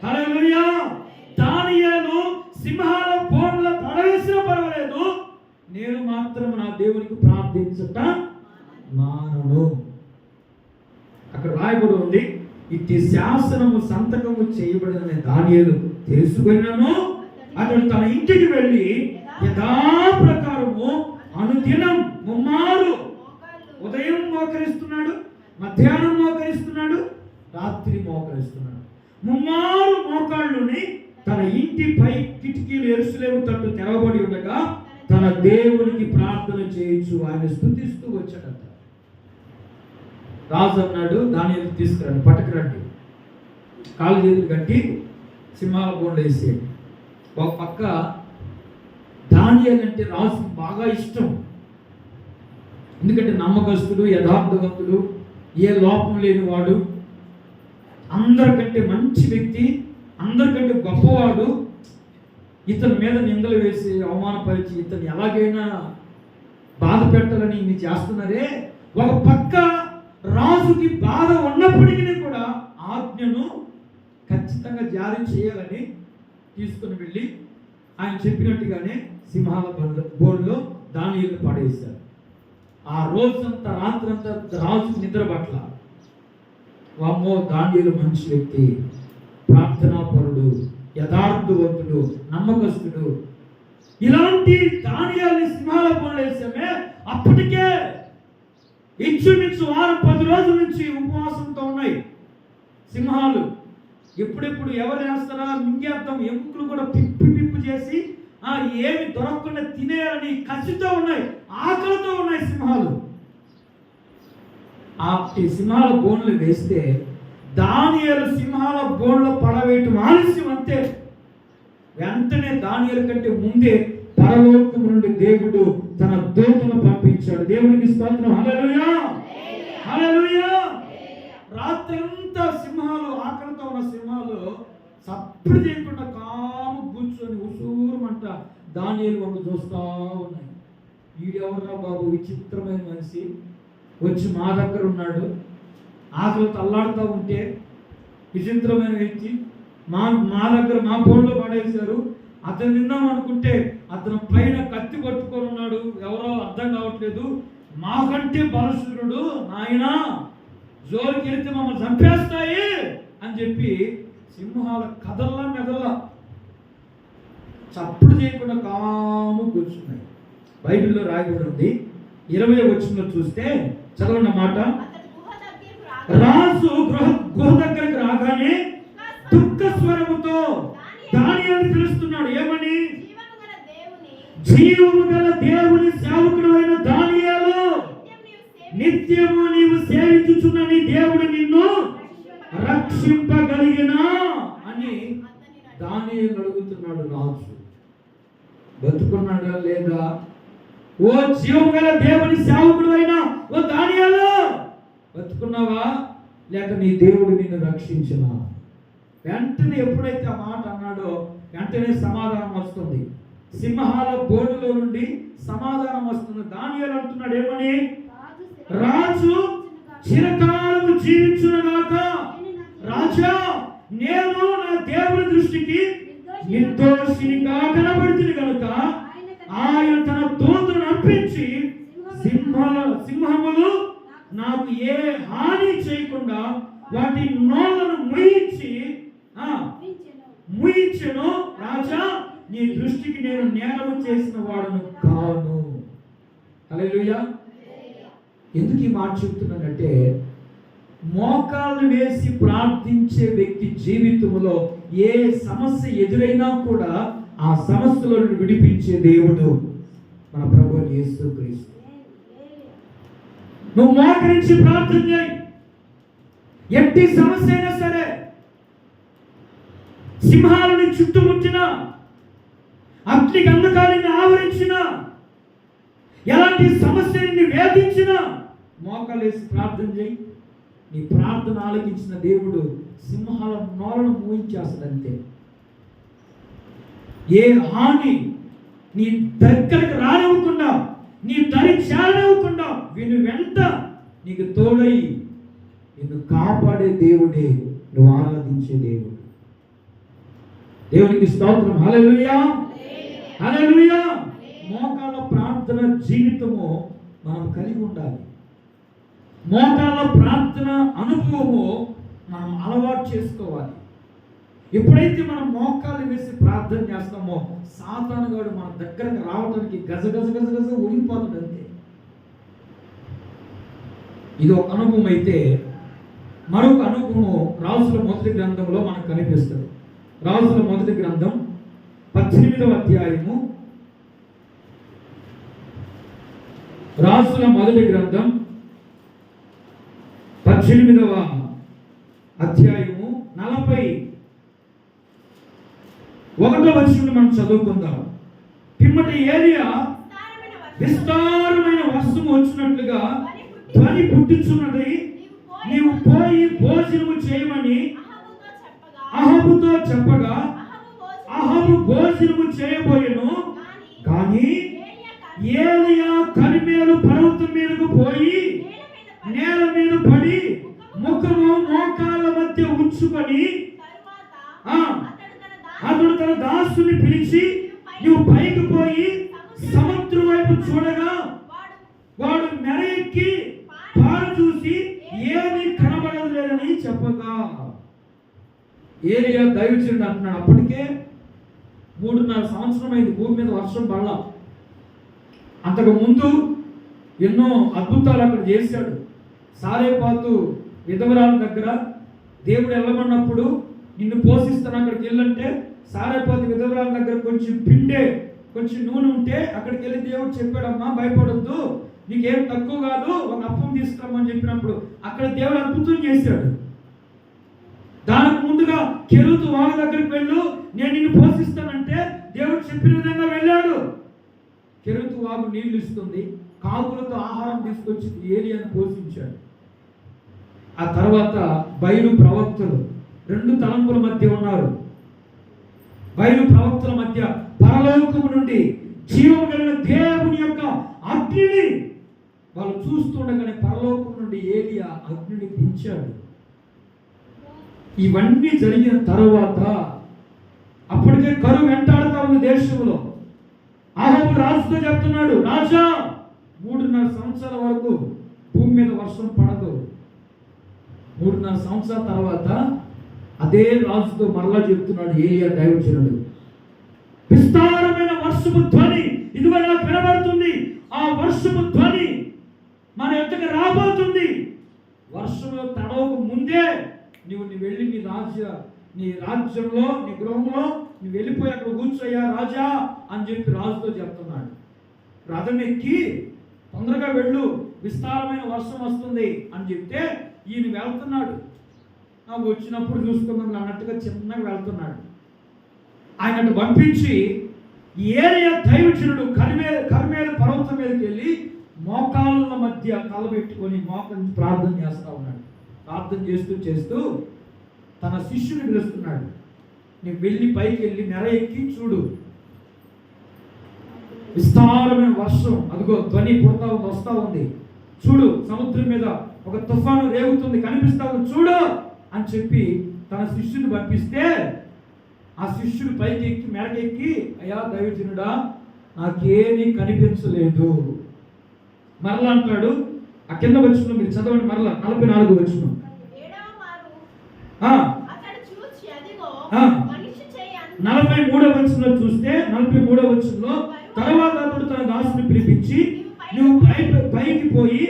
హల్లెలూయా. దానియేలు సింహాల బోన్లో పడవేసినా పర్వాలేదు, నేను మాత్రం నా దేవునికి ప్రార్థించట మానను. అక్కడ రాయబడి ఉంది, ఇట్టి శాసనము సంతకము చేయబడిన దానియేలు తెలుసుకున్నాను. అతడు తన ఇంటికి వెళ్ళి యథాప్రకారము అనుదినం ముమ్మారు, ఉదయం మోకరిస్తున్నాడు, మధ్యాహ్నం మోకరిస్తున్నాడు, రాత్రి మోకరిస్తున్నాడు. ముమ్మారు మోకాళ్ళుని తన ఇంటిపై కిటికీలు యెరూషలేము తట్టు తెరవబడి ఉండగా తన దేవునికి ప్రార్థన చేయొచ్చు ఆయన స్తుతిస్తూ వచ్చాడట. రాజు అన్నాడు, దానియేలు తీసుకురండి, పట్టుకురండి. కాళ్ళు చేతులు కట్టి సింహాల బోన్లో వేసేయండి. ఒక పక్క దానియేలు అంటే రాజుకు బాగా ఇష్టం. ఎందుకంటే నమ్మకస్తుడు, యథార్థవంతుడు, ఏ లోపం లేనివాడు, అందరికంటే మంచి వ్యక్తి, అందరికంటే గొప్పవాడు. ఇతని మీద నిందలు వేసి అవమానపరిచి ఇతను ఎలాగైనా బాధ పెట్టాలని ఇన్ని చేస్తున్నారే. ఒక పక్క రాజుకి బాధ ఉన్నప్పటికీ కూడా ఆజ్ఞను ఖచ్చితంగా జారీ చేయాలని తీసుకుని వెళ్ళి ఆయన చెప్పినట్టుగానే సింహాల బోన్లో దానియేలును పడేశారు. ఆ రోజంతా రాత్రంతా రాజు నిద్ర పట్ల. వామ్మో, దానియేలు మంచి వ్యక్తి, ప్రార్థనాపరుడు, యథార్థవంతుడు, నమ్మకస్తుడు. ఇలాంటి దానియేలుని సింహాల బోన్లో వేసామే. అప్పటికే ఇంచుమించు 10 రోజుల నుంచి ఉపవాసంతో ఉన్నాయి సింహాలు. ఎప్పుడెప్పుడు ఎవరు వేస్తారా మింగేద్దాం, ఎముకలు కూడా పిప్పు చేసి ఏమి దొరకకుండా తినేయాలని కసితో ఉన్నాయి, ఆకలితో ఉన్నాయి సింహాలు. ఆ సింహాల బోన్లు వేస్తే దానియేలు సింహాల బోన్లో పడవేయటం ఆలస్యం. అంతే, వెంటనే దానియేలు కంటే ముందే పరలోకము నుండి దేవుడు తన దూతను పంపించాడు. దేవునికి స్తోత్రం, హల్లెలూయా, హల్లెలూయా. రాత్రంతా సింహాలు, ఆకలితో ఉన్న సింహాలు సప్పుడు చేయకుండా కాము కూర్చొని ఉసూరుమంట దానియేలు వంక చూస్తూ ఉన్నాయి. వీడెవర్రా బాబు, విచిత్రమైన మనిషి వచ్చి మా దగ్గర ఉన్నాడు, ఆకలితో అల్లాడుతూ ఉంటే విచిత్రమైన వ్యక్తి మా దగ్గర మా బోన్లో పడేశారు. అతను తిందాం అనుకుంటే అతను పైన కత్తి పట్టుకొని ఉన్నాడు, ఎవరో అర్థం కావట్లేదు. మాకంటే బలశూరుడు, నాయన జోలికి వెళితే మమ్మల్ని చంపేస్తాయి అని చెప్పి సింహాల కదల్లా మెదల్లా చప్పుడు చేయకుండా కాము కూర్చున్నాయి. బైబిల్లో రాయబడి ఉంది, 20వ వచనంలో చూస్తే చదవండి మాట. రాజు గుహ దగ్గరికి రాగానే దుఃఖ స్వరముతో దానియేలు పిలుస్తున్నాడు. ఏమని? జీవము గల దేవుని సేవకుడు అయిన దానియేలు, నిత్యము నీవు సేవించుచున్న నీ దేవుడు నిన్ను రక్షింపగలిగినా అని దానియేలు అడుగుతున్నాడు. రాజు బతుకున్నాడా లేదా? ఓ జీవము గల దేవుని సేవకుడు అయినా ఓ దానియేలు, బతుకున్నావా లేక నీ దేవుడు నిన్ను రక్షించినా? వెంటనే ఎప్పుడైతే ఆ మాట అన్నాడో వెంటనే సమాధానం వస్తుంది. సింహాల బోనులో నుండి సమాధానం వస్తుంది. దానియేలు అంటున్నాడు, ఏమని? రాజు చిరకాలము జీవించునుగాక. రాజా, నేను నా దేవుని దృష్టికి నిర్దోషినిగా కనబడుతుంది కనుక ఆయన తన దూతను పంపించి సింహ సింహములు నాకు ఏ హాని చేయకుండా వాటి నోళ్ళను ముయించెను. రాజా, నీ దృష్టికి నేను నేరము చేసిన వాడను కాను. హల్లెలూయా. ఎందుకు ఈ మాట చెప్తున్నానంటే, మోకాళ్ళు వేసి ప్రార్థించే వ్యక్తి జీవితంలో ఏ సమస్య ఎదురైనా కూడా ఆ సమస్యలో విడిపించే దేవుడు మన ప్రభువు యేసుక్రీస్తు. నువ్వు మోకరించి ప్రార్థన చేయి. ఎట్టి సమస్య అయినా సరే, సింహాలని చుట్టుముట్టిన, అగ్ని గంధకాలని ఆవరించిన, ఎలాంటి సమస్య నిన్ను వేధించిన, మోకాలేసి ప్రార్థన చేయి. నీ ప్రార్థన ఆలకించిన దేవుడు సింహాల నోలను మూయించేస్తాడంతే. ఏ హాని నీ దగ్గరకు రానివ్వకుండా, నీ దరి చేరనివ్వకుండా వీని వెంట నీకు తోడై నిన్ను కాపాడే దేవుడే నువ్వు ఆరాధించే దేవుడు. దేవునికి స్తోత్రం. హల్లెలూయా, హల్లెలూయా. మోకాళ్ళ ప్రార్థన జీవితము మనం కలిగి ఉండాలి. మోకాళ్ళ ప్రార్థన అనుభవము మనం అలవాటు చేసుకోవాలి. ఎప్పుడైతే మనం మోకాళ్ళు వేసి ప్రార్థన చేస్తామో సాతానుగాడు మన దగ్గరకు రావడానికి గజ గజ గజ గజ ఉడిగిపోతాడు అంతే. ఇది ఒక అనుభవం అయితే, మరొక అనుభవము రాజుల మొదటి గ్రంథంలో మనకు కనిపిస్తుంది. రాజుల మొదటి గ్రంథం 18వ అధ్యాయము. రాజుల మొదటి గ్రంథం 18వ అధ్యాయము 41వ వచనం మనం చదువుకుందాం. పిమ్మటి ఏలియా విస్తారమైన వర్షము వచ్చినట్లుగా ధ్వని పుట్టించున్నది, నీవు పోయి భోజనము చేయమని అహాబుతో చెప్పగా అహాబు భోజనము చేయబోయెను. కానీ ఏలియా కరిమేలు పర్వతం మీదకు పోయి నేల మీద పడి ముఖము మోకాళ్ళ మధ్య ఉంచుకొని అతడు తన దాసుని పిలిచి, నువ్వు పైకి పోయి సముద్రం వైపు చూడగా వాడు మెర ఎక్కి పార చూసి ఏమీ కనబడలేదని చెప్పగా, ఏలియా దైవజనుడు అంటున్నాడు, అప్పటికే 3.5 సంవత్సరం అయింది భూమి మీద వర్షం పడలా. అంతకు ముందు ఎన్నో అద్భుతాలు అక్కడ చేశాడు. సారేపాతు విధవరాల దగ్గర దేవుడు వెళ్ళమన్నప్పుడు నిన్ను పోషిస్తాను అక్కడికి వెళ్ళంటే, సారేపాతు విధవరాల దగ్గర కొంచెం నూనె ఉంటే అక్కడికి వెళ్ళి దేవుడు చెప్పాడమ్మా, భయపడొద్దు, నీకేం తక్కువ కాదు, ఒక అప్పం తీసుకురమ్మని చెప్పినప్పుడు అక్కడ దేవుడు అద్భుతం చేశాడు. దానికి ముందుగా కెరూతు వాగు దగ్గరికి వెళ్ళు, నేను నిన్ను పోషిస్తానంటే దేవుడు చెప్పిన విధంగా వెళ్ళాడు. కెరూతు వాగు నీళ్లు ఇస్తుంది, కాకులతో ఆహారం తీసుకొచ్చి ఏలియాను పోషించాడు. ఆ తర్వాత బయలు ప్రవక్తలు 2 తలంపుల మధ్య ఉన్నారు. బయలు ప్రవక్తల మధ్య పరలోకము నుండి జీవం కలిగిన దేవుని యొక్క అగ్నిని వాళ్ళు చూస్తుండగానే పరలోకం నుండి ఏలియా అగ్నిని దించాడు. ఇవన్నీ జరిగిన తర్వాత అప్పటికే కరువు వెంటాడుతా ఉంది దేశంలో. అహాబు రాజుతో చెప్తున్నాడు, రాజా 3.5 సంవత్సరాల వరకు భూమి మీద వర్షం పడదు. 3.5 సంవత్సరాల తర్వాత అదే రాజుతో మరలా చెప్తున్నాడు ఏలియా దైవజనుడు, విస్తారమైన వర్షపు ధ్వని ఇదిగో నాకు వినబడుతుంది. ఆ వర్షపు ధ్వని మన ఎద్దకు రాబోతుంది. వర్షంలో తడవకు ముందే నువ్వు వెళ్ళి నీ రాజ్యంలో నీ గృహంలో నువ్వు వెళ్ళిపోయి అక్కడ కూర్చోయ్యా రాజా అని చెప్పి రాజుతో చెప్తున్నాడు. రథం ఎక్కి తొందరగా వెళ్ళు, విస్తారమైన వర్షం వస్తుంది అని చెప్తే ఈయన వెళ్తున్నాడు. వచ్చినప్పుడు చూసుకున్నాను అన్నట్టుగా చిన్నగా వెళ్తున్నాడు. ఆయనను పంపించి ఏలియా దైవజనుడు కర్మేలు పర్వతం మీదకి వెళ్ళి మోకాళ్ళ మధ్య తలబెట్టుకొని మోకాళ్ళ ప్రార్థన చేస్తూ ఉన్నాడు. ప్రార్థన చేస్తూ తన శిష్యుని పిలుస్తున్నాడు, నువ్వు వెళ్ళి పైకి వెళ్ళి మెర ఎక్కి చూడు, విస్తారమైన వర్షం అదిగో ధ్వని వస్తా ఉంది, చూడు సముద్రం మీద ఒక తుఫాను రేగుతుంది, కనిపిస్తా ఉంది, చూడు అని చెప్పి తన శిష్యుని పంపిస్తే ఆ శిష్యుడు పైకి ఎక్కి మెరకెక్కి, అయ్యా దైవజనుడా నాకేమీ కనిపించలేదు, మరలా అంటాడు, ఆ కింద వచ్చిన మీరు చదవండి మరలా 44 వచ్చిన 43వ వచనంలో చూస్తే 43వ వచనంలో తర్వాత అతడు తన దాసుని పిలిపించి నువ్వు పైకి పోయి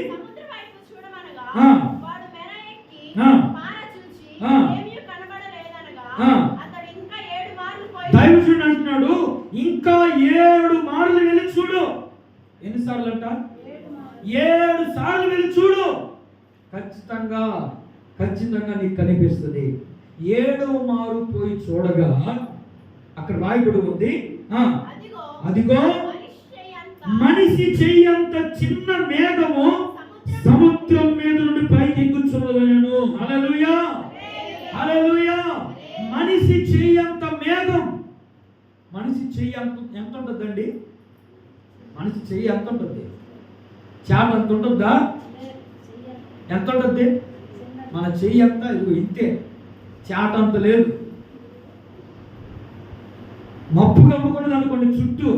దైవజనుడు అంటున్నాడు ఇంకా 7 మార్లు వెళ్ళి చూడు. ఎన్నిసార్లు అంట? 7 సార్లు వెళ్ళి చూడు. ఖచ్చితంగా నీకు కనిపిస్తుంది. 7వ మారు పోయి చూడగా అక్కడ రాయబడి ఉంది, అదిగో మనిషి చెయ్యంత చిన్న మేఘము సముద్రం మీద నుండి పైకి ఎక్కుచున్నదనెను. హల్లెలూయా, హల్లెలూయా. మనిషి చెయ్యంత మేఘం. మనిషి చెయ్యి ఎంత ఉంటుందండి? మనిషి చెయ్యి ఎంత ఉంటుంది? చాట అంత ఉంటుందా? ఎంత ఉంటుంది? మన చెయ్యి అంతా ఇదిగో ఇంతే, చాట అంత లేదు. మబ్బు కమ్ముకున్నది అనుకోండి, చుట్టూ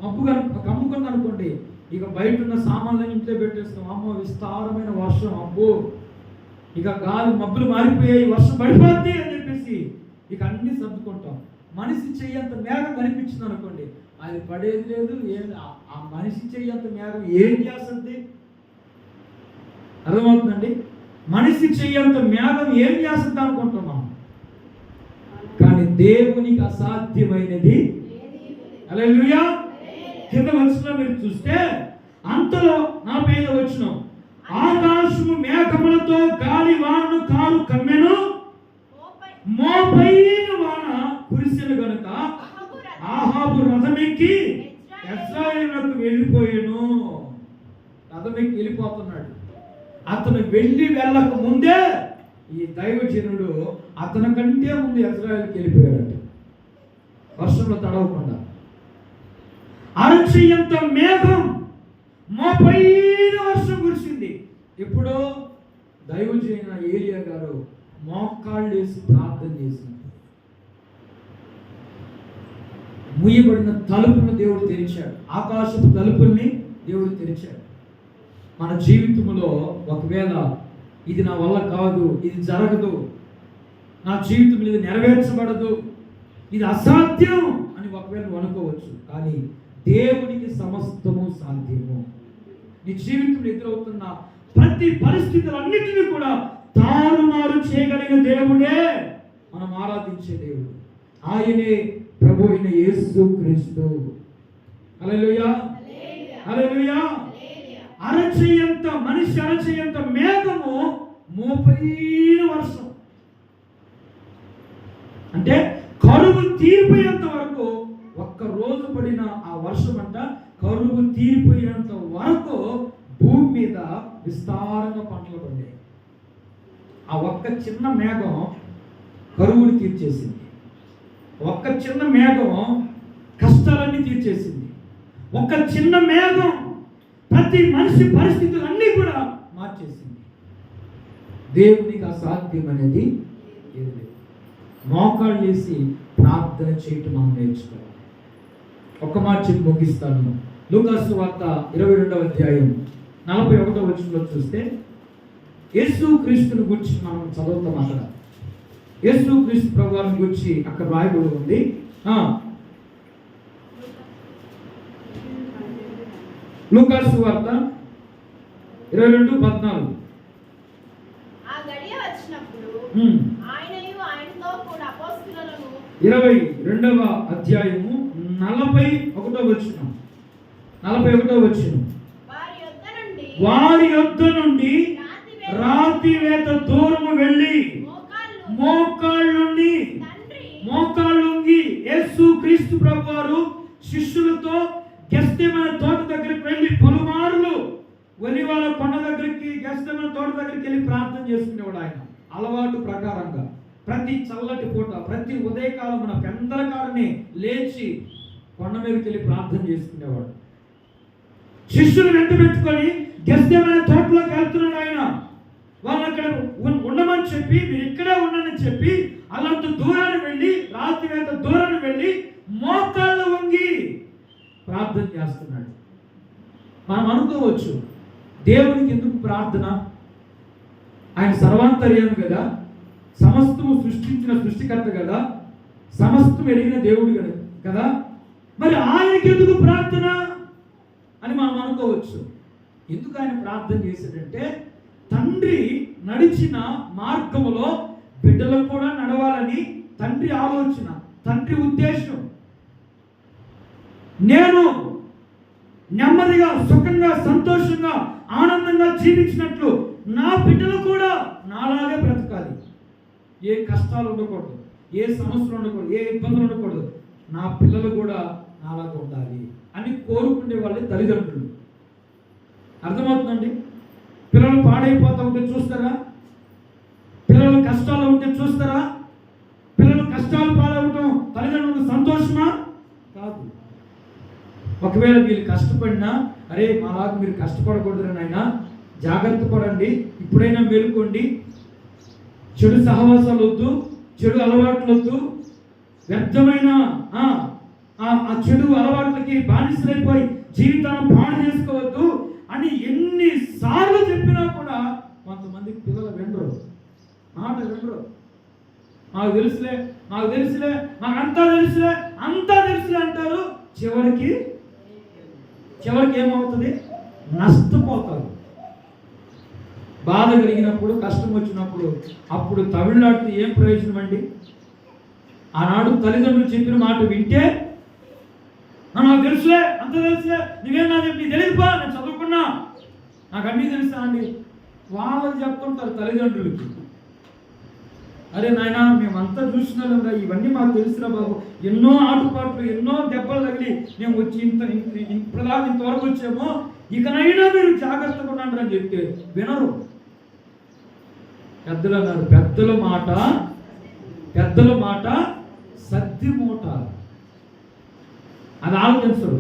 మబ్బు కమ్ముకున్నది అనుకోండి, ఇక బయట ఉన్న సామాన్లను ఇంట్లో పెట్టేస్తాం. అమ్మో విస్తారమైన వర్షం, అబ్బో ఇక గాలి మబ్బులు మారిపోయాయి, వర్షం పడిపోద్ది అని చెప్పేసి ఇక అన్ని సర్దుకుంటాం. మనిషి చెయ్యంత మేఘం కనిపించింది అనుకోండి, అది పడేది లేదు. ఆ మనిషి చెయ్యంత మేఘం ఏం చేస్తుంది? అర్థమవుతుందండి? మనిషి చెయ్యంత మేఘం ఏం చేస్తుంది అనుకుంటున్నాం, కానీ దేవునికి అసాధ్యమైనది. హల్లెలూయా. కింద వచనం మీరు చూస్తే అంతలో 45వ వచనం, ఆకాశము మేఘములతో గాలి వానను కారు కమ్మెను, మోపైన వాన కురిసెను గనుక ఆహాబు రథమెక్కి యెజ్రెయేలునకు వెళ్ళిపోయాను. రథమెక్కి వెళ్ళిపోతున్నాడు. అతను వెళ్ళక ముందే ఈ దైవజనుడు అతని కంటే ముందు యెజ్రెయేలుకి వెళ్ళిపోయాడు, వర్షంలో తడవకుండా. అరచేయంత మేఘం, మోపైన వర్షం కురిసింది. ఇప్పుడు దైవజన ఏలియా గారు మోకాళ్ళు వేసి ప్రార్థన చేసింది. మూయబడిన తలుపులను దేవుడు తెరిచాడు. ఆకాశపు తలుపుల్ని దేవుడు తెరిచాడు. మన జీవితంలో ఒకవేళ ఇది నా వల్ల కాదు, ఇది జరగదు, నా జీవితం ఇది నెరవేర్చబడదు, ఇది అసాధ్యం అని ఒకవేళ నువ్వు అనుకోవచ్చు. కానీ దేవునికి సమస్తము సాధ్యము. నీ జీవితంలో ఎదురవుతున్న ప్రతి పరిస్థితులన్నిటినీ కూడా తారుమారు చేయగలిగిన దేవుడే మనం ఆరాధించే దేవుడు. ఆయనే ప్రభు అయిన యేసు క్రీస్తు. హల్లెలూయా, హల్లెలూయా. అరచేయంత మనిషి అరచేయంత మేఘము, మోపైన వర్షం. అంటే కరువు తీరిపోయేంత వరకు, ఒక్క రోజు పడిన ఆ వర్షం అంట కరువు తీరిపోయేంత వరకు భూమి మీద విస్తారంగా పంటలు పండాయి. ఆ ఒక్క చిన్న మేఘం కరువుని తీర్చేసింది. ఒక్క చిన్న మేఘం కష్టాలన్నీ తీర్చేసింది. ఒక్క చిన్న మేఘం ప్రతి మనిషి పరిస్థితులన్నీ కూడా మార్చేసింది. దేవునికి అసాధ్యం అనేది ఏది లేదు. మోకాళ్ళు వేసి ప్రార్థన చేయటం మనం నేర్చుకోవాలి. ఒక్క మాట చెప్పి ముగిస్తాను. లూకాసు సువార్త 22వ అధ్యాయం 41వ వచనంలో చూస్తే యేసు క్రీస్తుని గురించి మనం చదువుతాం. అక్కడ యేసు క్రీస్తు ప్రభువుని గురించి అక్కడ రాయబడి ఉంది. లూకాసు సువార్త 22:14. 22వ అధ్యాయము 41వ వచనం. వారి యొద్ద నుండి రాతివేత దూరము వెళ్ళి మోకాళ్ళుండి యేసు క్రీస్తు ప్రభువారు శిష్యులతో గెత్సేమనే తోట దగ్గరికి వెళ్ళి పలుమార్లు ఒలీవల కొండ దగ్గరికి, గెత్సేమనే తోట దగ్గరికి వెళ్ళి ప్రార్థన చేసుకునేవాడు. ఆయన అలవాటు ప్రకారంగా ప్రతి చల్లటి పూట, ప్రతి ఉదయకాలమున పెందలకాడని లేచి కొండ మీదకి వెళ్ళి ప్రార్థన చేసుకునేవాడు. శిష్యులు వెంట పెట్టుకొని గెత్సేమనే తోటలోకి వెళ్తున్నాడు ఆయన. వాళ్ళు అక్కడ ఉండమని చెప్పి, మీరు ఇక్కడే ఉండని చెప్పి అలాంటి దూరాన్ని వెళ్ళి, రాత్రివేత దూరాన్ని వెళ్ళి మోకాళ్ళు వంగి ప్రార్థన చేస్తున్నాడు. మనం అనుకోవచ్చు దేవునికి ఎందుకు ప్రార్థన? ఆయన సర్వాంతర్యామి కదా, సమస్తము సృష్టించిన సృష్టికర్త కదా, సమస్తం ఎరిగిన దేవుడు కదా, మరి ఆయనకి ఎందుకు ప్రార్థన అని మనం అనుకోవచ్చు. ఎందుకు ఆయన ప్రార్థన చేశాడంటే, తండ్రి నడిచిన మార్గములో బిడ్డలకు కూడా నడవాలని తండ్రి ఆలోచన, తండ్రి ఉద్దేశం. నేను నెమ్మదిగా, సుఖంగా, సంతోషంగా, ఆనందంగా జీవించినట్లు నా బిడ్డలు కూడా నాలాగే బ్రతకాలి. ఏ కష్టాలు ఉండకూడదు, ఏ సమస్యలు ఉండకూడదు, ఏ ఇబ్బందులు ఉండకూడదు, నా పిల్లలు కూడా నాలాగా ఉండాలి అని కోరుకునే వాళ్ళే తల్లిదండ్రులు. అర్థమవుతుందండి? పిల్లలు పాడైపోతూ ఉంటే చూస్తారా? పిల్లలు కష్టాలు ఉంటే చూస్తారా? పిల్లలు కష్టాలు పాలవటం తల్లిదండ్రులకు సంతోషమా? కాదు. ఒకవేళ వీళ్ళు కష్టపడినా, అరే మాలాగా మీరు కష్టపడకూడదు నాయన, జాగ్రత్త పడండి, ఇప్పుడైనా మేలుకోండి, చెడు సహవాసాలు వద్దు, చెడు అలవాట్లు వద్దు, వ్యర్థమైన ఆ చెడు అలవాట్లకి బానిసలైపోయి జీవితాన్ని పాడు చేసుకోవద్దు అని ఎన్నిసార్లు చెప్పినా కూడా కొంతమంది పిల్లలు వినరు, మాట వినరు. మాకు తెలుసులే, మాకు తెలుసులే, మాకు అంతా తెలుసులే, అంతా తెలుసులే అంటారు. చివరికి ఏమవుతుంది? నష్టపోతారు. బాధ కలిగినప్పుడు, కష్టం వచ్చినప్పుడు అప్పుడు తమిళనాడుతో ఏం ప్రయోజనం అండి? ఆనాడు తల్లిదండ్రులు చెప్పిన మాట వింటే, నాకు తెలుసులే, అంత తెలుసులే, నువ్వేం నా చెప్పి తెలియదుపా, నేను చదువుకున్నా, నాకు అన్నీ తెలుసా అండి. వాళ్ళని చెప్తుంటారు తల్లిదండ్రులకి, అరే నాయన మేమంతా చూసినారా, ఇవన్నీ మాకు తెలుసురా బాబు, ఎన్నో ఆటుపాట్లు, ఎన్నో దెబ్బలు తగిలి మేము వచ్చి ఇంతవరకు వచ్చామో, ఇకనైనా మీరు జాగ్రత్తగా ఉండండి అని చెప్తే వినరు. పెద్దలు అన్నారు, పెద్దల మాట సద్ది మూట. అది ఆలోచించరు.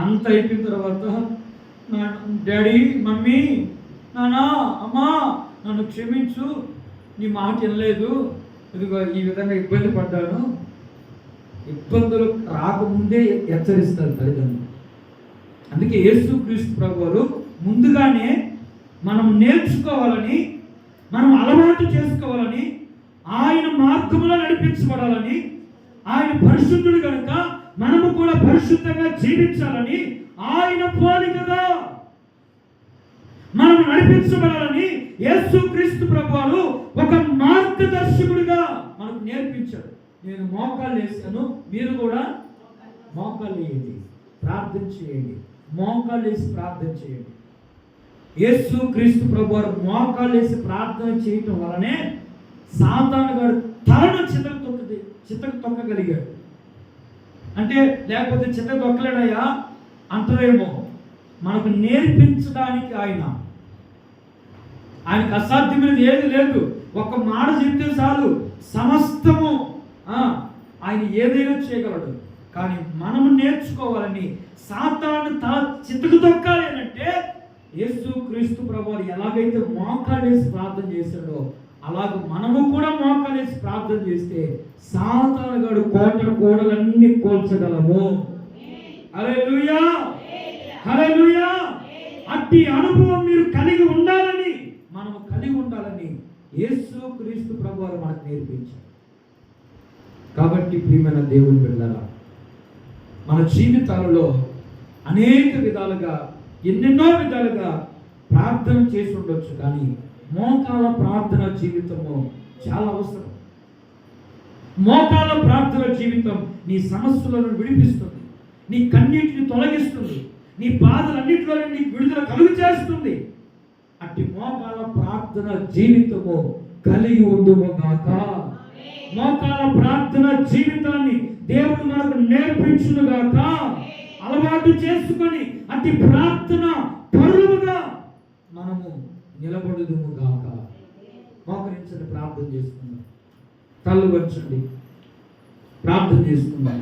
అంత అయిపోయిన తర్వాత డాడీ, మమ్మీ, నానా, అమ్మా నన్ను క్షమించు, నీ మాట వినలేదు, ఇదిగో ఈ విధంగా ఇబ్బంది పడ్డాను. ఇబ్బందులు రాకముందే హెచ్చరిస్తారు తల్లిదండ్రులు. అందుకే యేసుక్రీస్తు ప్రభువారు ముందుగానే మనం నేర్చుకోవాలని, మనం అలవాటు చేసుకోవాలని, ఆయన మార్గంలో నడిపించబడాలని, ఆయన పరిశుద్ధుడు కనుక మనము కూడా పరిశుద్ధంగా జీవించాలని, ఆయన పోలికగా మనం నడిపించబడాలని యేసుక్రీస్తు ప్రభువారు ఒక మార్గదర్శకుడిగా మనకు నేర్పించాడు. నేను మోకాళ్ళు వేసాను, మీరు కూడా మోకాళ్ళు వేయండి, ప్రార్థన చేయండి, మోకాళ్ళు వేసి ప్రార్థన చేయండి. యేసుక్రీస్తు ప్రభువారు మోకాళ్ళు వేసి ప్రార్థన చేయటం వలనే సాతాను గారు తలను చితక తొక్కగలిగాడు. అంటే లేకపోతే చితక తొక్కలేడయ్యా అంటారేమో. మనకు నేర్పించడానికి ఆయనకు అసాధ్యమైనది ఏది లేదు. ఒక మాట చెప్తే చాలు, సమస్తము ఆయన ఏదైనా చేయగలడు. కానీ మనము నేర్చుకోవాలని, సాతాను తల చితకు తొక్కాలి అంటే యేసుక్రీస్తు ప్రభువారు ఎలాగైతే మోకాళ్ళేసి ప్రార్థన చేశాడో అలాగ మనము కూడా మోకాళ్ళేసి ప్రార్థన చేస్తే సాతాను గాడు కోటలన్నీ కోల్చగలము. హల్లెలూయా, హల్లెలూయా. అట్టి అనుభవం మీరు కలిగి ఉండాలని, మనము కలిగి ఉండాలని యేసుక్రీస్తు ప్రభువారు మనకు నేర్పించారు. కాబట్టి ప్రియమైన దేవుని బిడ్డలారా, మన జీవితాలలో అనేక విధాలుగా, ఎన్నెన్నో విధాలుగా ప్రార్థన చేసి ఉండొచ్చు, కానీ మోకాల ప్రార్థన జీవితము చాలా అవసరం. మోకాల ప్రార్థన జీవితం నీ సమస్యలను విడిపిస్తుంది, నీ కన్నీటిని తొలగిస్తుంది, నీ బాధలన్నింటిలో నీకు విడుదల కలుగు చేస్తుంది. అట్టి మోకాల ప్రార్థన జీవితము కలిగి ఉండుము గాక. మోకాల ప్రార్థన జీవితాన్ని దేవుడు మనకు నేర్పించును గాక. అలవాటు చేసుకొని అట్టి ప్రార్థన పరులుగా మనము నిలబడుదుము గాక. మోకరించండి, ప్రార్థన చేసుకుందాం. కళ్ళు వంచండి, ప్రార్థన చేసుకుందాం.